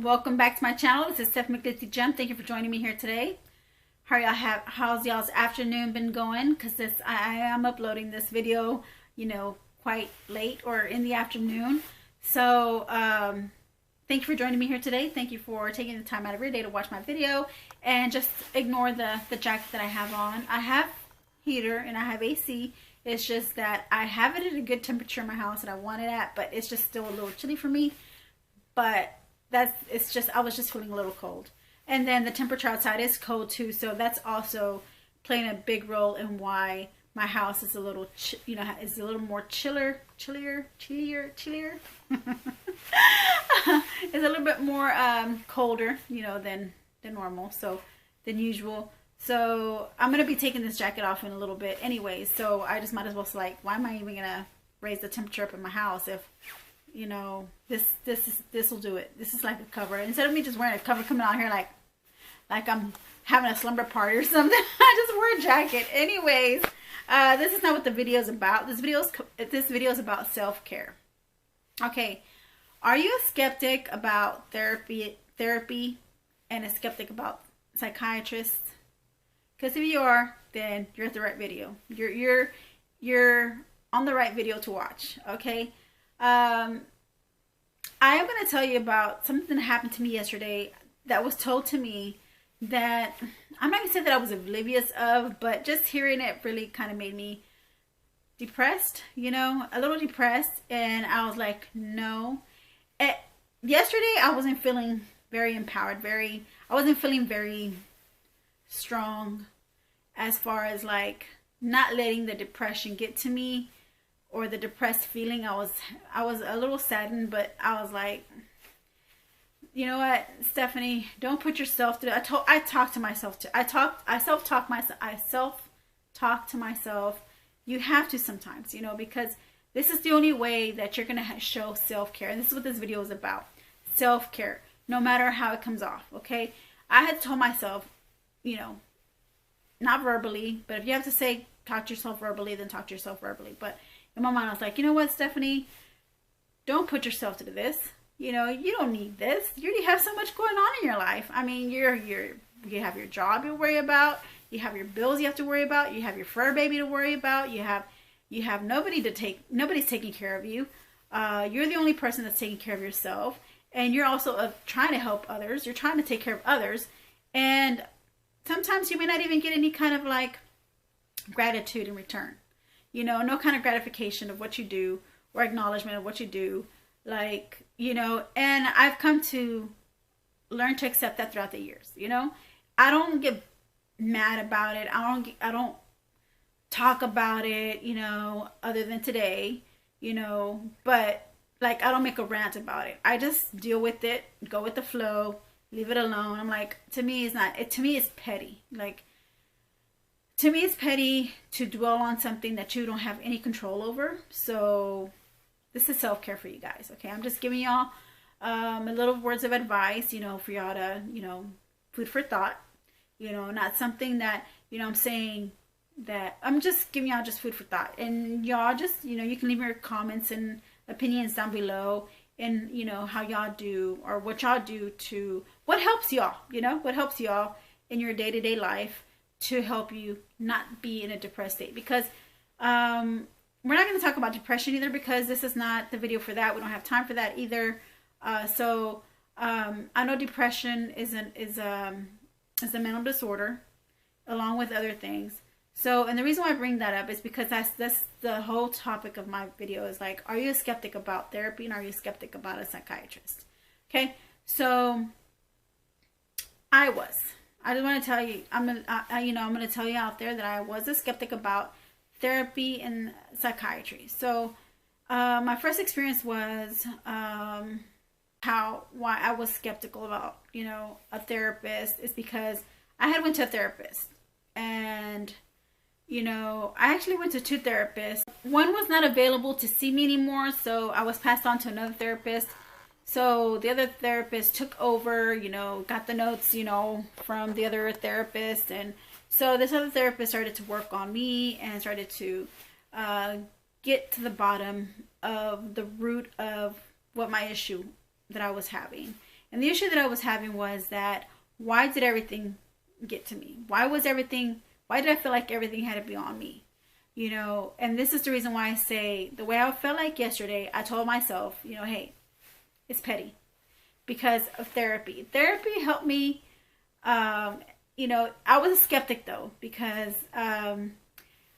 welcome back to my channel. This is Stephanie GLitZygem. Thank you for joining me here today. How's y'all's afternoon been going? Because I am uploading this video, quite late or in the afternoon. So thank you for joining me here today. Thank you for taking the time out of your day to watch my video, and just ignore the jacket that I have on. I have heater and I have AC. It's just that I have it at a good temperature in my house that I want it at, but it's just still a little chilly for me. But I was just feeling a little cold. And then the temperature outside is cold too, so that's also playing a big role in why my house is a little, is a little more chillier. It's a little bit more colder, than normal, than usual. So I'm gonna be taking this jacket off in a little bit, anyways. So I just might as well select, why am I even gonna raise the temperature up in my house if this will do it. This is like a cover. Instead of me just wearing a cover coming out here like I'm having a slumber party or something, I just wear a jacket. Anyways, this is not what the video is about. This video is about self-care. Okay, are you a skeptic about therapy and a skeptic about psychiatrists? Because if you are, then you're at the right video. You're on the right video to watch. Okay. I am going to tell you about something that happened to me yesterday that was told to me that I'm not going to say that I was oblivious of, but just hearing it really kind of made me depressed, a little depressed. And I was like, no. Yesterday I wasn't feeling very empowered, I wasn't feeling very strong as far as like not letting the depression get to me, or the depressed feeling. I was a little saddened, but I was like, you know what, Stephanie, don't put yourself through. I self-talk to myself. You have to sometimes, because this is the only way that you're going to show self-care. And this is what this video is about. Self-care, no matter how it comes off. Okay. I had told myself, not verbally, but if you have to say, talk to yourself verbally, then talk to yourself verbally. But in my mind, I was like, you know what, Stephanie, don't put yourself through this. You don't need this. You already have so much going on in your life. I mean, you have your job to worry about. You have your bills you have to worry about. You have your fur baby to worry about. You have nobody's taking care of you. You're the only person that's taking care of yourself. And you're also trying to help others. You're trying to take care of others. And sometimes you may not even get any kind of like gratitude in return. No kind of gratification of what you do or acknowledgement of what you do. And I've come to learn to accept that throughout the years. I don't get mad about it. I don't talk about it, other than today, but like, I don't make a rant about it. I just deal with it, go with the flow, leave it alone. I'm like, to me it's petty. Like, to me, it's petty to dwell on something that you don't have any control over. So this is self-care for you guys. Okay. I'm just giving y'all a little words of advice, for y'all to, food for thought, not something that, I'm saying that I'm just giving y'all just food for thought. And y'all just, you can leave your comments and opinions down below, and, how y'all do, or what y'all do to, what helps y'all, what helps y'all in your day-to-day life to help you not be in a depressed state. Because we're not going to talk about depression either, because this is not the video for that. We don't have time for that either. I know depression is a mental disorder along with other things. So, and the reason why I bring that up is because that's the whole topic of my video, is like, are you a skeptic about therapy, and are you a skeptic about a psychiatrist? Okay. So I just want to tell you, I'm going to tell you out there that I was a skeptic about therapy and psychiatry. So, my first experience was, why I was skeptical about, a therapist is because I had went to a therapist, and, I actually went to 2 therapists. One was not available to see me anymore, so I was passed on to another therapist. So the other therapist took over, got the notes, from the other therapist. And so this other therapist started to work on me and started to get to the bottom of the root of what my issue that I was having. And the issue that I was having was that, why did everything get to me? Why did I feel like everything had to be on me? You know, and this is the reason why I say, the way I felt like yesterday, I told myself, you know, hey, it's petty because of therapy. Therapy helped me. You know, I was a skeptic though, because I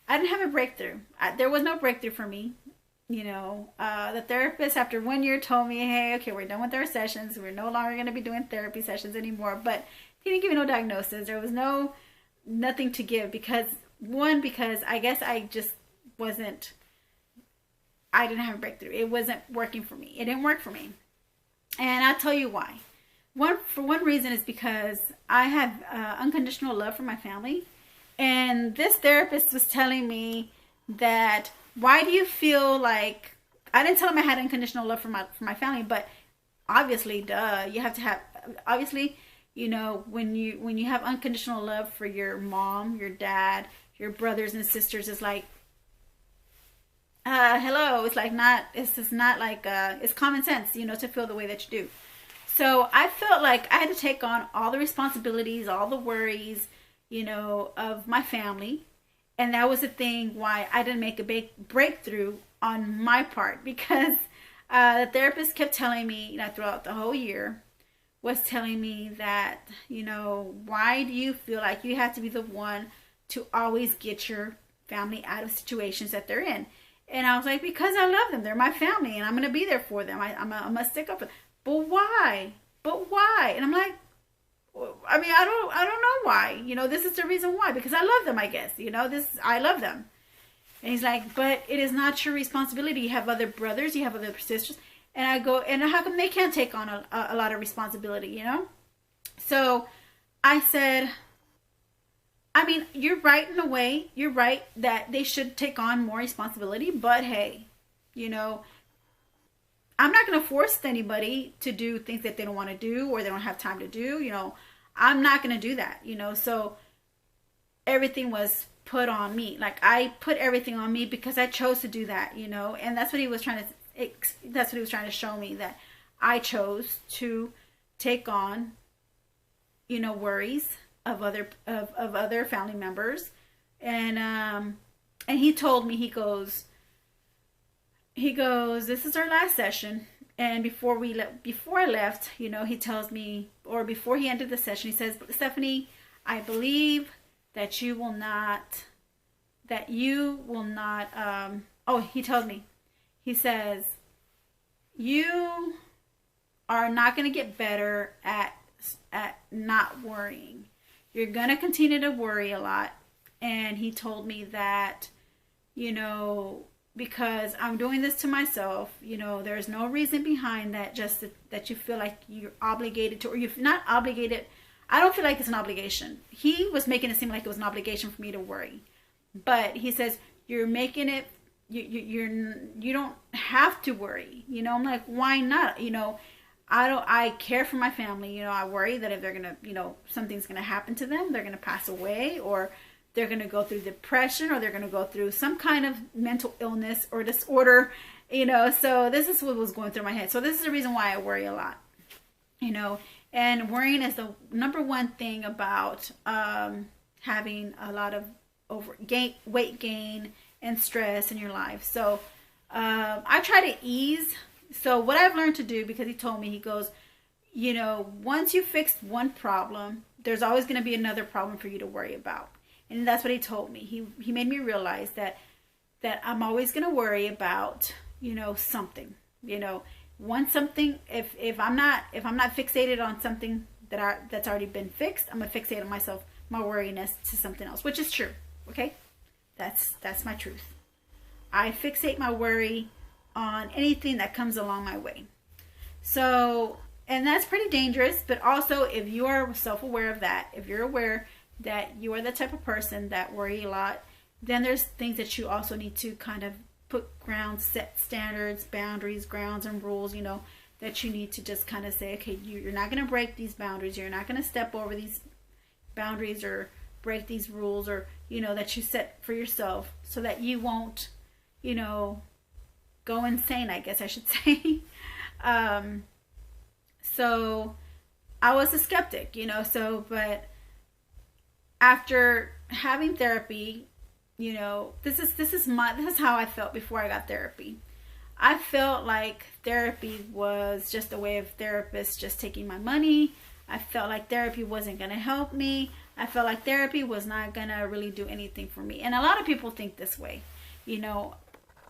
didn't have a breakthrough. There was no breakthrough for me. You know, the therapist after 1 year told me, hey, okay, we're done with our sessions. We're no longer going to be doing therapy sessions anymore. But he didn't give me no diagnosis. There was nothing to give because I guess I just I didn't have a breakthrough. It wasn't working for me. It didn't work for me. And I'll tell you why. One reason is because I have unconditional love for my family. And this therapist was telling me that, why do you feel like, I didn't tell him I had unconditional love for my family, but obviously, duh, you have to have, obviously, you know, when you have unconditional love for your mom, your dad, your brothers and sisters, it's like, hello, it's like it's not like, it's common sense, you know, to feel the way that you do. So I felt like I had to take on all the responsibilities, all the worries, you know, of my family. And that was the thing why I didn't make a big breakthrough on my part, because the therapist kept telling me, you know, throughout the whole year, was telling me that, you know, why do you feel like you have to be the one to always get your family out of situations that they're in? And I was like, because I love them. They're my family, and I'm going to be there for them. I'm going to stick up for them. But why? And I'm like, I mean, I don't know why. You know, this is the reason why. Because I love them, I guess. You know, I love them. And he's like, but it is not your responsibility. You have other brothers. You have other sisters. And I go, and how come they can't take on a lot of responsibility, you know? So I said, I mean, you're right in a way. You're right that they should take on more responsibility. But hey, you know, I'm not going to force anybody to do things that they don't want to do or they don't have time to do. You know, I'm not going to do that, you know. So everything was put on me. Like, I put everything on me because I chose to do that, you know. And that's what he was trying to show me, that I chose to take on, you know, worries of other family members. And he told me, he goes, this is our last session. And before I left, you know, he tells me, or before he ended the session, he says, Stephanie, I believe that you will not, he tells me, he says, you are not going to get better at not worrying. You're going to continue to worry a lot. And he told me that, you know, because I'm doing this to myself, you know, there's no reason behind that, just that you feel like you're obligated to, or you're not obligated. I don't feel like it's an obligation. He was making it seem like it was an obligation for me to worry. But he says, you're making it, you don't have to worry. You know, I'm like, why not? You know, I care for my family. You know, I worry that if they're going to, you know, something's going to happen to them, they're going to pass away, or they're going to go through depression, or they're going to go through some kind of mental illness or disorder, you know. So this is what was going through my head. So this is the reason why I worry a lot, you know. And worrying is the number one thing about having a lot of weight gain and stress in your life. So I try to ease. So what I've learned to do, because he told me, he goes, you know, once you fix one problem, there's always going to be another problem for you to worry about. And that's what he told me. He made me realize that I'm always going to worry about, you know, something, you know, once something, if I'm not fixated on something that's already been fixed, I'm going to fixate on my worriness to something else, which is true. Okay. That's my truth. I fixate my worry on anything that comes along my way. So, and that's pretty dangerous, but also if you are self-aware of that, if you're aware that you are the type of person that worry a lot, then there's things that you also need to kind of set standards, boundaries, grounds, and rules, you know, that you need to just kind of say, okay, you're not going to break these boundaries. You're not going to step over these boundaries or break these rules, or, you know, that you set for yourself, so that you won't, you know, go insane, I guess I should say. So I was a skeptic, you know, so, but after having therapy, you know, this is how I felt before I got therapy. I felt like therapy was just a way of therapists just taking my money. I felt like therapy wasn't going to help me. I felt like therapy was not going to really do anything for me. And a lot of people think this way. You know,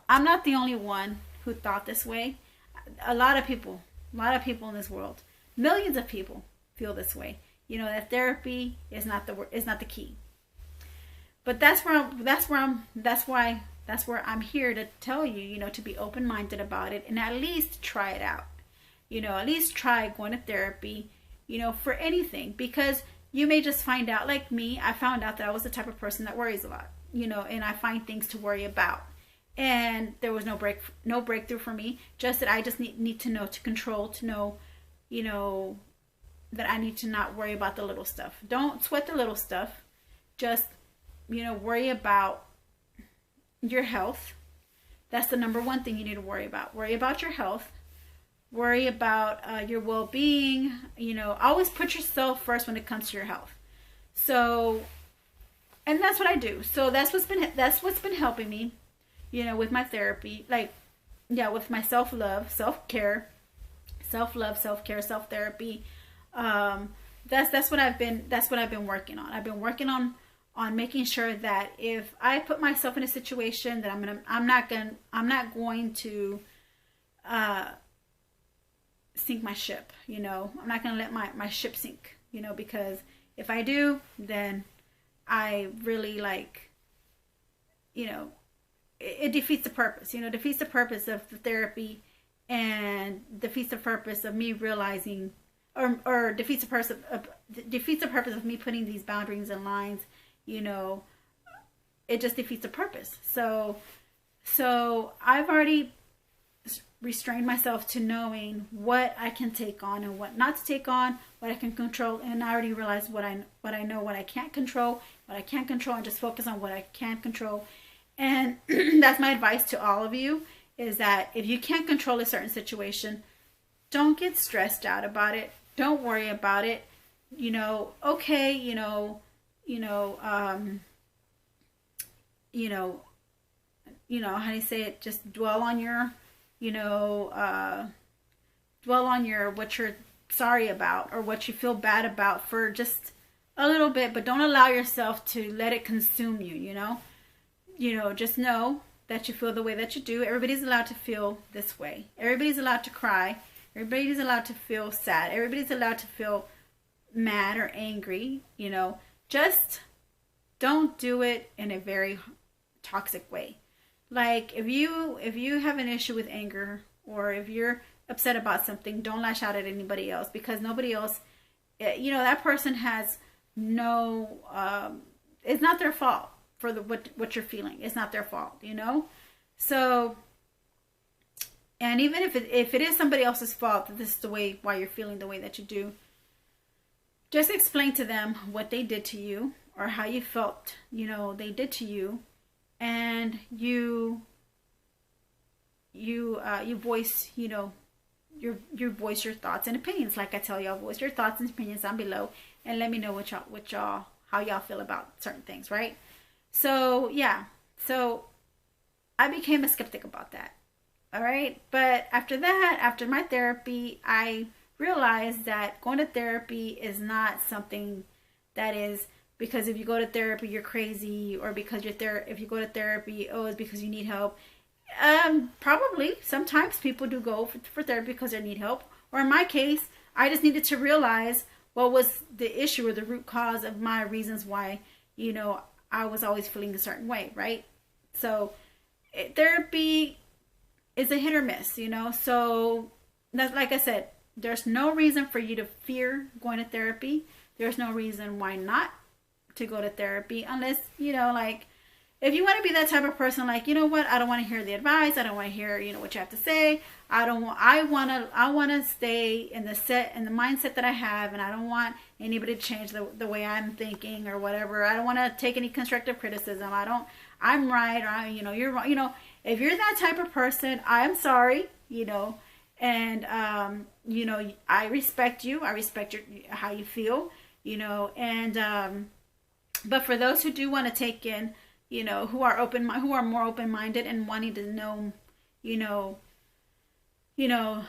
I'm not the only one who thought this way. A lot of people in this world, millions of people feel this way. You know, that therapy is not the key. But that's where I'm here to tell you, you know, to be open-minded about it and at least try it out. You know, at least try going to therapy, you know, for anything, because you may just find out, like me, I found out that I was the type of person that worries a lot, you know, and I find things to worry about. And there was no breakthrough for me, just that I just need to know, to control, to know, you know, that I need to not worry about the little stuff. Don't sweat the little stuff. Just, you know, worry about your health. That's the number one thing you need to worry about. Worry about your health. Worry about your well-being. You know, always put yourself first when it comes to your health. So, and that's what I do. So that's what's been helping me, you know, with my therapy. Like, yeah, with my self-love, self-care, self-therapy. That's what I've been working on. I've been working on making sure that if I put myself in a situation that I'm not going to sink my ship, you know. I'm not going to let my ship sink, you know, because if I do, then I really, like, you know, it defeats the purpose, you know, defeats the purpose of the therapy and defeats the purpose of me realizing, or defeats the purpose of me putting these boundaries and lines, you know. It just defeats the purpose. So I've already restrained myself to knowing what I can take on and what not to take on, what I can control, and I already realized what I know, what I can't control, and just focus on what I can control. And that's my advice to all of you, is that if you can't control a certain situation, don't get stressed out about it. Don't worry about it. You know, okay, how do you say it? Just dwell on your, what you're sorry about or what you feel bad about for just a little bit, but don't allow yourself to let it consume you, you know. Just know that you feel the way that you do. Everybody's allowed to feel this way. Everybody's allowed to cry. Everybody's allowed to feel sad. Everybody's allowed to feel mad or angry, you know. Just don't do it in a very toxic way. Like, if you have an issue with anger, or if you're upset about something, don't lash out at anybody else, because nobody else, that person has no, it's not their fault for what you're feeling. It's not their fault, you know. So, and even if it is somebody else's fault, that this is the way why you're feeling the way that you do, just explain to them what they did to you or how you felt, they did to you, and you voice, you voice your thoughts and opinions. Like I tell y'all, voice your thoughts and opinions down below, and let me know how y'all feel about certain things, right? So yeah, so I became a skeptic about that. All right, but after that, after my therapy, I realized that going to therapy is not something that is because if you go to therapy you're crazy, or because if you go to therapy, it's because you need help. Probably sometimes people do go for therapy because they need help, or in my case, I just needed to realize what was the issue or the root cause of my reasons why, I was always feeling a certain way, right? So therapy is a hit or miss, so that's, like I said, there's no reason for you to fear going to therapy. There's no reason why not to go to therapy, unless, like, if you want to be that type of person, like, you know what, I don't want to hear the advice, I don't want to hear, what you have to say, I want to stay in the mindset that I have, and I don't want anybody to change the way I'm thinking or whatever. I don't want to take any constructive criticism. I'm right, or you're wrong. If you're that type of person, I'm sorry, And, you know, I respect you. I respect how you feel, you know, and, but for those who do want to take in, you know, who are more open-minded and wanting to know, you know,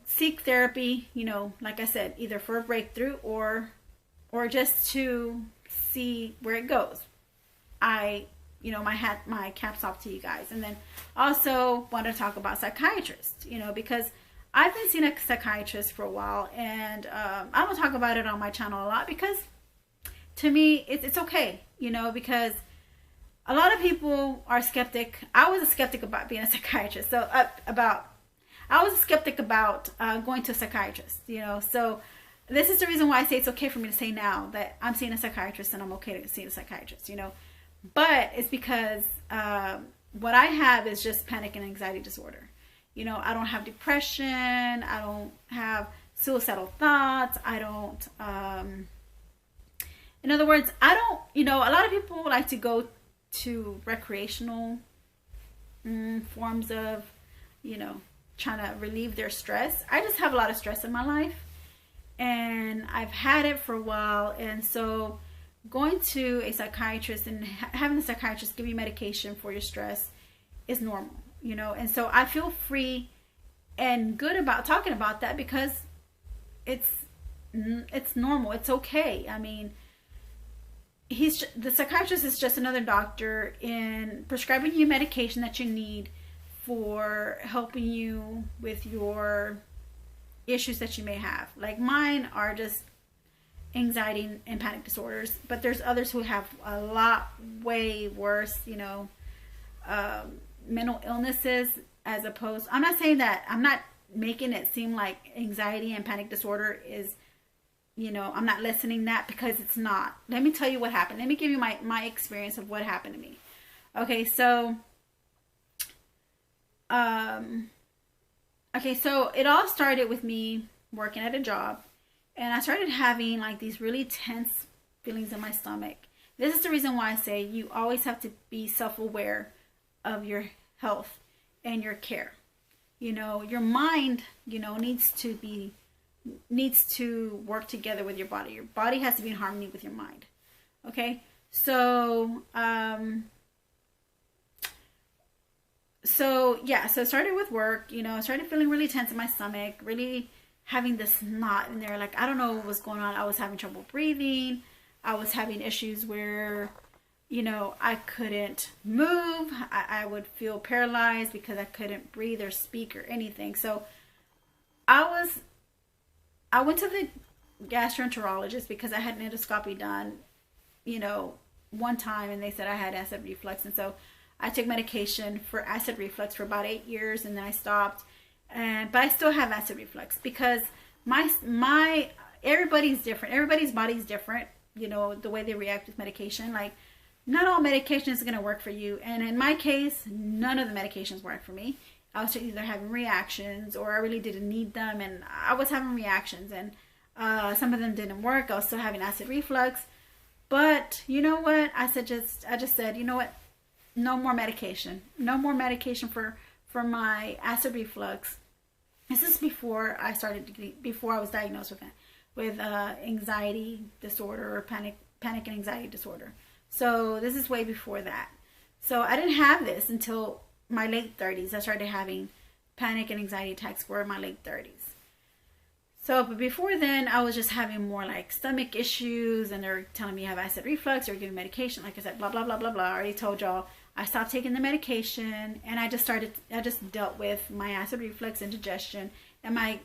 seek therapy, you know, like I said, either for a breakthrough or just to see where it goes. You know, my caps off to you guys. And then also want to talk about psychiatrists, you know, because I've been seeing a psychiatrist for a while, and I don't talk about it on my channel a lot because to me it's okay, you know, because a lot of people are skeptic. I was a skeptic about being a psychiatrist, so I was a skeptic about going to a psychiatrist, you know. So this is the reason why I say it's okay for me to say now that I'm seeing a psychiatrist and I'm okay to see a psychiatrist, you know. But it's because what I have is just panic and anxiety disorder. You know, I don't have depression. I don't have suicidal thoughts. I don't, in other words, I don't, you know, a lot of people like to go to recreational forms of, you know, trying to relieve their stress. I just have a lot of stress in my life, and I've had it for a while. And so going to a psychiatrist and having a psychiatrist give you medication for your stress is normal, you know. And so I feel free and good about talking about that because it's normal. It's okay. I mean, the psychiatrist is just another doctor in prescribing you medication that you need for helping you with your issues that you may have. Like mine are just anxiety and panic disorders, but there's others who have a lot way worse, you know, mental illnesses, as opposed, I'm not saying that, I'm not making it seem like anxiety and panic disorder is, you know, I'm not lessening that, because it's not. Let me tell you what happened. Let me give you my experience of what happened to me. Okay, so it all started with me working at a job, and I started having like these really tense feelings in my stomach. This is the reason why I say you always have to be self-aware of your health and your care. You know, your mind, you know, needs to work together with your body. Your body has to be in harmony with your mind. Okay? So yeah, so it started with work, you know. I started feeling really tense in my stomach, really having this knot in there. Like, I don't know what was going on. I was having trouble breathing. I was having issues where, you know, I couldn't move. I would feel paralyzed because I couldn't breathe or speak or anything. So I went to the gastroenterologist because I had an endoscopy done, you know, one time, and they said I had acid reflux. And so I took medication for acid reflux for about 8 years, and then I stopped. But I still have acid reflux because everybody's different. Everybody's body's different, you know, the way they react with medication. Like, not all medication is going to work for you. And in my case, none of the medications worked for me. I was either having reactions or I really didn't need them, and I was having reactions, and some of them didn't work. I was still having acid reflux. But you know what? I just said, you know what? No more medication. No more medication for my acid reflux. This is before I was diagnosed with anxiety disorder, or panic and anxiety disorder. So this is way before that. So I didn't have this until my late 30s. I started having panic and anxiety attacks were in my late 30s. So, but before then, I was just having more like stomach issues, and they're telling me I have acid reflux, or giving medication. Like I said, blah, blah, blah, blah, blah. I already told y'all. I stopped taking the medication, and I just dealt with my acid reflux, indigestion, and my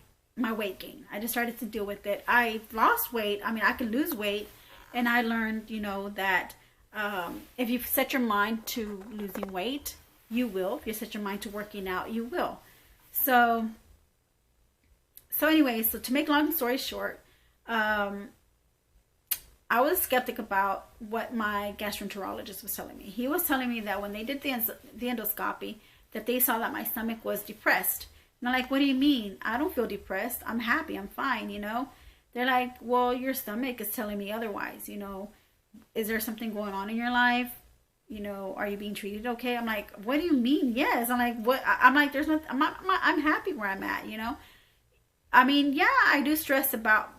weight gain. I just started to deal with it. I lost weight. I mean, I could lose weight, and I learned, you know, that if you set your mind to losing weight, you will. If you set your mind to working out, you will. So anyway, so to make long story short, I was skeptic about what my gastroenterologist was telling me. He was telling me that when they did the endoscopy, that they saw that my stomach was depressed. And I'm like, what do you mean? I don't feel depressed. I'm happy. I'm fine, you know. They're like, well, your stomach is telling me otherwise, you know. Is there something going on in your life? you know, are you being treated okay? I'm like, what do you mean? Yes. I'm like, what? I'm like, there's no, I'm happy where I'm at, you know? I mean, yeah, I do stress about,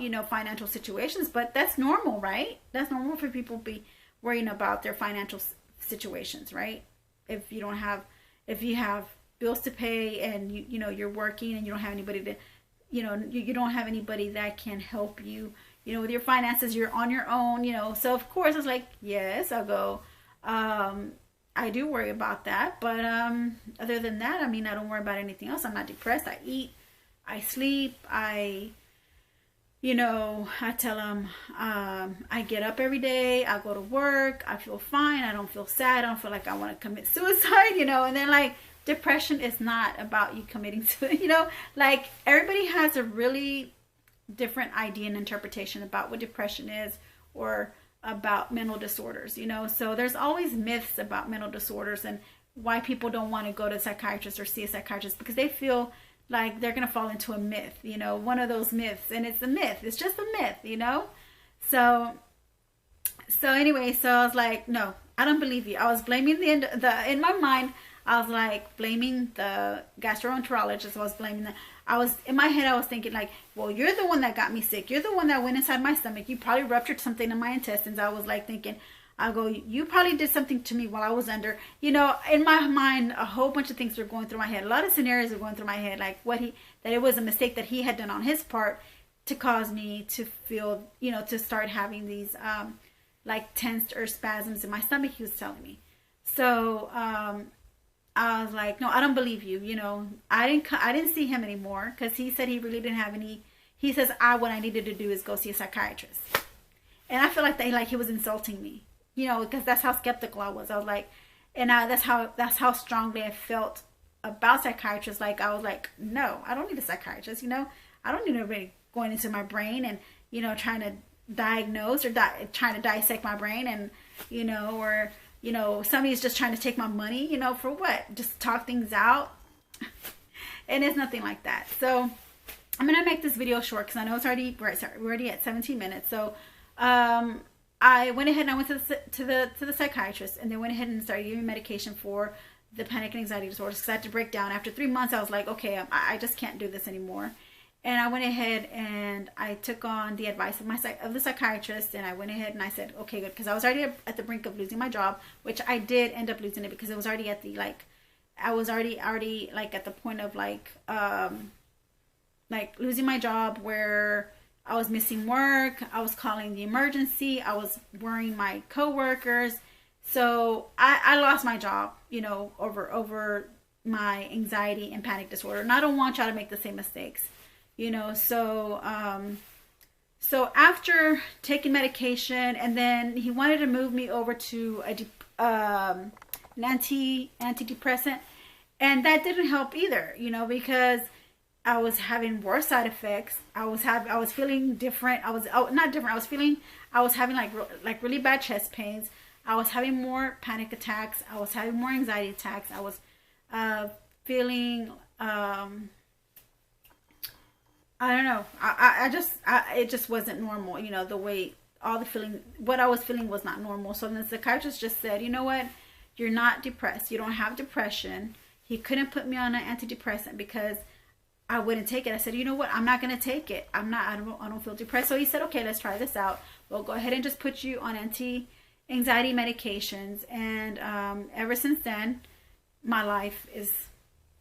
you know, financial situations, but that's normal, right? That's normal for people to be worrying about their financial situations, right? If you don't have, if you have bills to pay and you know, you're working and you don't have anybody to, you know, you don't have anybody that can help you, you know, with your finances, you're on your own, you know. So of course it's like, yes, I'll go, I do worry about that, but other than that, I mean, I don't worry about anything else. I'm not depressed. I eat, I sleep, you know, I tell them, I get up every day, I go to work, I feel fine, I don't feel sad, I don't feel like I want to commit suicide, you know. And then like, depression is not about you committing suicide, you know, like everybody has a really different idea and interpretation about what depression is, or about mental disorders, you know. So there's always myths about mental disorders and why people don't want to go to a psychiatrist or see a psychiatrist, because they feel like they're going to fall into a myth, you know, one of those myths. And it's a myth. It's just a myth, you know. So anyway, so I was like, no, I don't believe you. I was blaming in my mind, I was like blaming the gastroenterologist. I was blaming I was, in my head, I was thinking like, well, you're the one that got me sick. You're the one that went inside my stomach. You probably ruptured something in my intestines. I was like thinking, I go, you probably did something to me while I was under, you know, in my mind, a whole bunch of things were going through my head. A lot of scenarios were going through my head, like that it was a mistake that he had done on his part to cause me to feel, you know, to start having these, like tensed or spasms in my stomach, he was telling me. So, I was like, no, I don't believe you. You know, I didn't see him anymore because he said he really didn't have any. He says, what I needed to do is go see a psychiatrist. And I feel like he was insulting me, you know, because that's how skeptical I was. I was like, and that's how strongly I felt about psychiatrists. Like, I was like, no, I don't need a psychiatrist. You know, I don't need anybody going into my brain and, you know, trying to diagnose or trying to dissect my brain, and, you know, or, you know, somebody's just trying to take my money, you know, for what? Just talk things out. And it's nothing like that. So I'm going to make this video short because I know it's already, we're already at 17 minutes. So I went ahead and I went to the psychiatrist, and they went ahead and started giving me medication for the panic and anxiety disorders, because I had to break down. After 3 months, I was like, okay, I just can't do this anymore. And I went ahead and I took on the advice of the psychiatrist, and I went ahead and I said, okay, good, because I was already at the brink of losing my job, which I did end up losing it, because it was already at the, like, I was already like at the point of like losing my job, where I was missing work, I was calling the emergency, I was worrying my coworkers. So I lost my job, you know, over my anxiety and panic disorder. And I don't want y'all to make the same mistakes. You know, so after taking medication, and then he wanted to move me over to an antidepressant, and that didn't help either, you know, because I was having worse side effects. I was feeling different. I was having like really bad chest pains. I was having more panic attacks. I was having more anxiety attacks. I was feeling I don't know. It just wasn't normal. You know, the way what I was feeling was not normal. So then the psychiatrist just said, you know what? You're not depressed. You don't have depression. He couldn't put me on an antidepressant because I wouldn't take it. I said, you know what? I'm not going to take it. I don't feel depressed. So he said, okay, let's try this out. We'll go ahead and just put you on anti-anxiety medications. And ever since then, my life is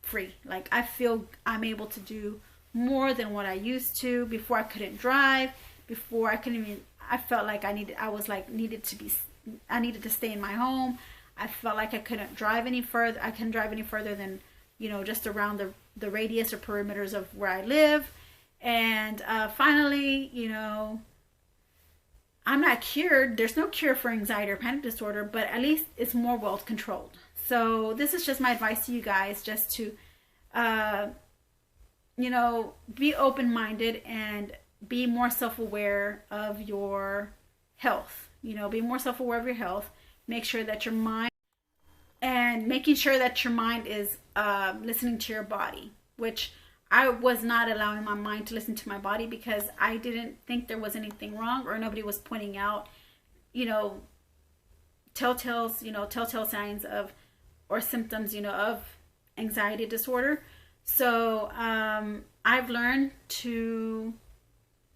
free. Like, I feel I'm able to do more than what I used to. Before, I couldn't drive. Before, I couldn't even, I felt like I needed to stay in my home. I felt like I couldn't drive any further. I couldn't drive any further than, you know, just around the radius or perimeters of where I live. And finally, you know, I'm not cured. There's no cure for anxiety or panic disorder, but at least it's more well controlled. So this is just my advice to you guys, just to, you know, be open-minded and be more self-aware of your health. You know, be more self-aware of your health. Make sure that your mind, and making sure that your mind is listening to your body, which I was not allowing my mind to listen to my body because I didn't think there was anything wrong, or nobody was pointing out, you know, telltales, telltale signs of, or symptoms, of anxiety disorder. So I've learned to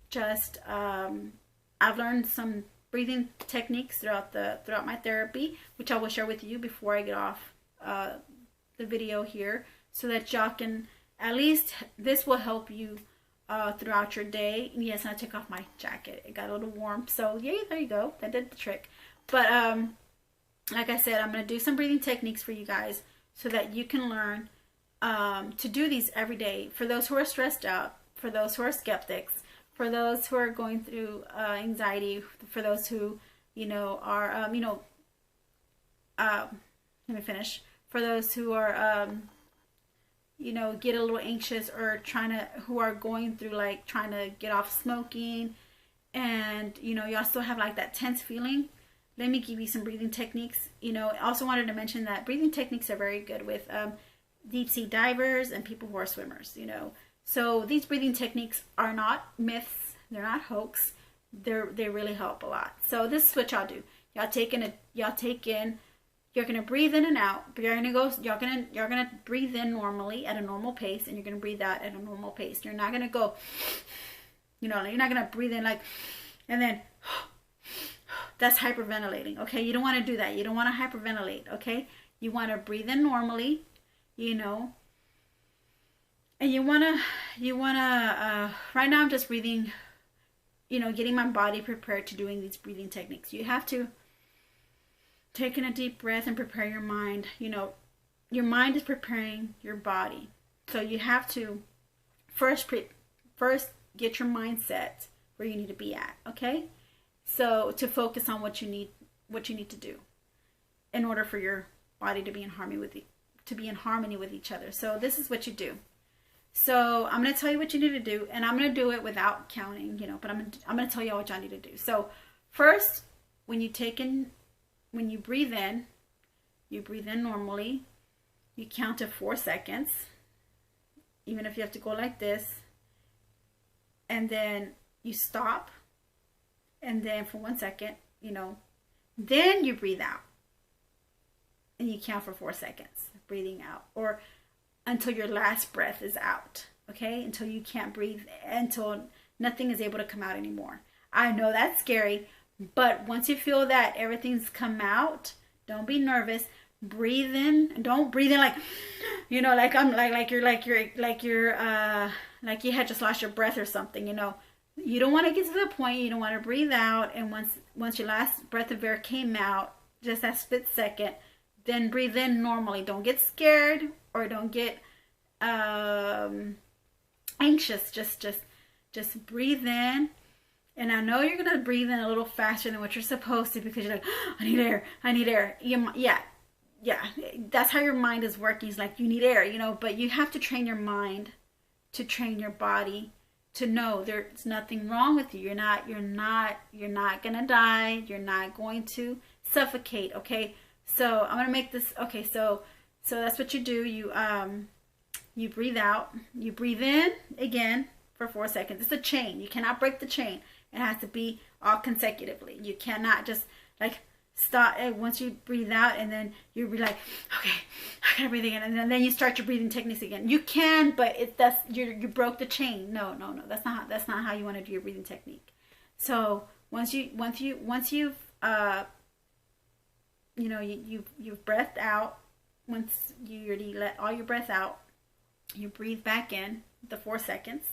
just, I've learned some breathing techniques throughout my therapy, which I will share with you before I get off the video here, so that y'all can, at least this will help you throughout your day. Yes, I took off my jacket. It got a little warm. So yeah, there you go. That did the trick. But like I said, I'm going to do some breathing techniques for you guys so that you can learn to do these every day. For those who are stressed out, for those who are skeptics, for those who are going through anxiety, for those who, are, let me finish. For those who are, get a little anxious, or who are going through, like, trying to get off smoking, and, y'all still have like that tense feeling. Let me give you some breathing techniques. I also wanted to mention that breathing techniques are very good with deep sea divers and people who are swimmers, So these breathing techniques are not myths. They're not hoax. They really help a lot. So this is what y'all do. You're gonna breathe in and out, but you're gonna breathe in normally at a normal pace, and you're gonna breathe out at a normal pace. You're not gonna go, you're not gonna breathe in like, and then that's hyperventilating. Okay, you don't want to do that. You don't want to hyperventilate. Okay, you want to breathe in normally, and you wanna right now I'm just breathing, getting my body prepared to doing these breathing techniques. You have to take in a deep breath and prepare your mind. Your mind is preparing your body. So you have to first get your mindset where you need to be at, okay? So to focus on what you need to do in order for your body to be in harmony with each other. So this is what you do. So I'm going to tell you what you need to do, and I'm going to do it without counting, but I'm going to tell you what y'all need to do. So first, when you breathe in, you breathe in normally. You count to 4 seconds, even if you have to go like this. And then you stop. And then for 1 second, then you breathe out. And you count for 4 seconds, breathing out. Or until your last breath is out, okay? Until you can't breathe, until nothing is able to come out anymore. I know that's scary. But once you feel that everything's come out, don't be nervous. Breathe in, and don't breathe in like, like you had just lost your breath or something. You don't want to get to the point. You don't want to breathe out, and once your last breath of air came out, just that split second, then breathe in normally. Don't get scared or don't get anxious. Just breathe in. And I know you're going to breathe in a little faster than what you're supposed to, because you're like, oh, I need air. Yeah. That's how your mind is working. It's like, you need air, but you have to train your mind to train your body to know there's nothing wrong with you. You're not going to die. You're not going to suffocate. Okay. So I'm going to make this. Okay. So that's what you do. You breathe out, you breathe in again for 4 seconds. It's a chain. You cannot break the chain. It has to be all consecutively. You cannot just like stop once you breathe out and then you be like, okay, I gotta breathe again, and then you start your breathing techniques again. You can, but you broke the chain. No. That's not how you want to do your breathing technique. So once you've breathed out, once you already let all your breath out, you breathe back in the 4 seconds.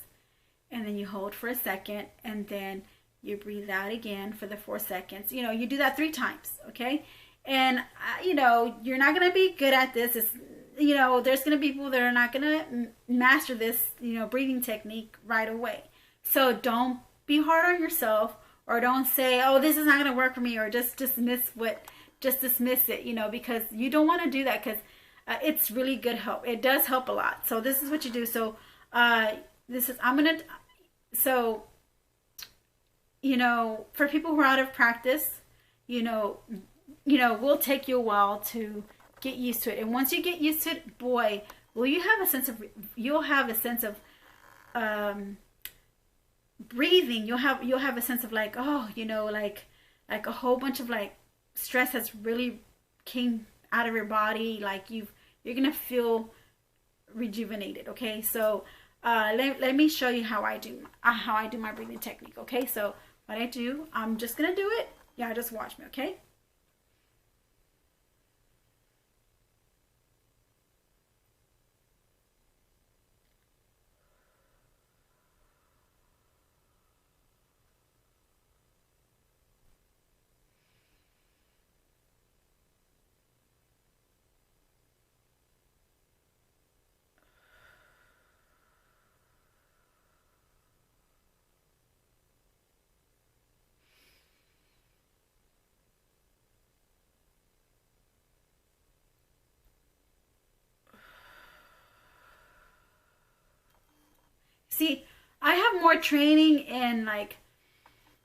And then you hold for a second, and then you breathe out again for the 4 seconds. You do that 3 times, okay? And, you're not going to be good at this. It's, there's going to be people that are not going to master this, breathing technique right away. So don't be hard on yourself, or don't say, oh, this is not going to work for me, or just dismiss it, because you don't want to do that, because it's really good help. It does help a lot. So this is what you do. So, for people who are out of practice, will take you a while to get used to it. And once you get used to it, boy, you'll have a sense of breathing. You'll have a sense of like, oh, like a whole bunch of like stress has really came out of your body. Like you're gonna feel rejuvenated. Okay, so let me show you how I do my breathing technique. Okay, so what I do, I'm just gonna do it. Yeah, just watch me. Okay. See, I have more training in, like,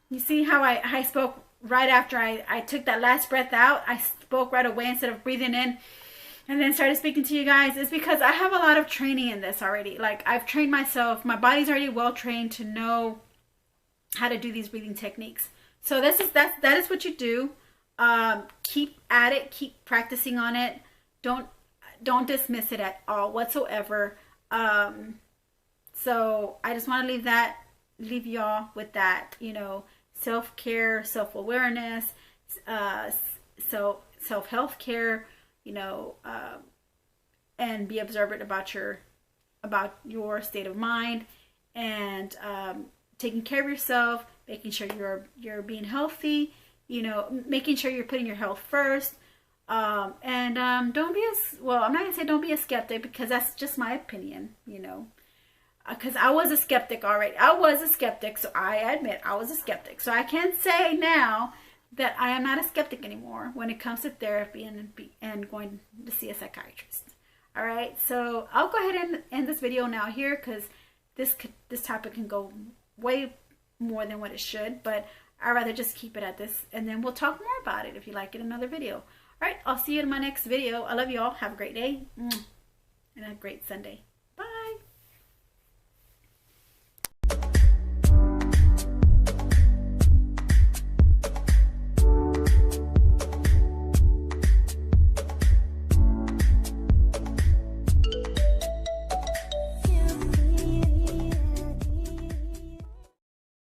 you see how I spoke right after I took that last breath out. I spoke right away instead of breathing in and then started speaking to you guys. It's because I have a lot of training in this already. Like, I've trained myself. My body's already well trained to know how to do these breathing techniques. So that is what you do. Keep at it. Keep practicing on it. Don't dismiss it at all whatsoever. So I just want to leave y'all with that, you know, self-care, self-awareness, self-health care, you know, and be observant about your state of mind, and taking care of yourself, making sure you're being healthy, you know, making sure you're putting your health first. And don't be I'm not gonna say don't be a skeptic, because that's just my opinion, you know. Because I was a skeptic already. I was a skeptic, so I admit I was a skeptic. So I can't say now that I am not a skeptic anymore when it comes to therapy and going to see a psychiatrist. All right, so I'll go ahead and end this video now here, because this topic can go way more than what it should, but I'd rather just keep it at this, and then we'll talk more about it if you like it in another video. All right, I'll see you in my next video. I love you all. Have a great day and a great Sunday.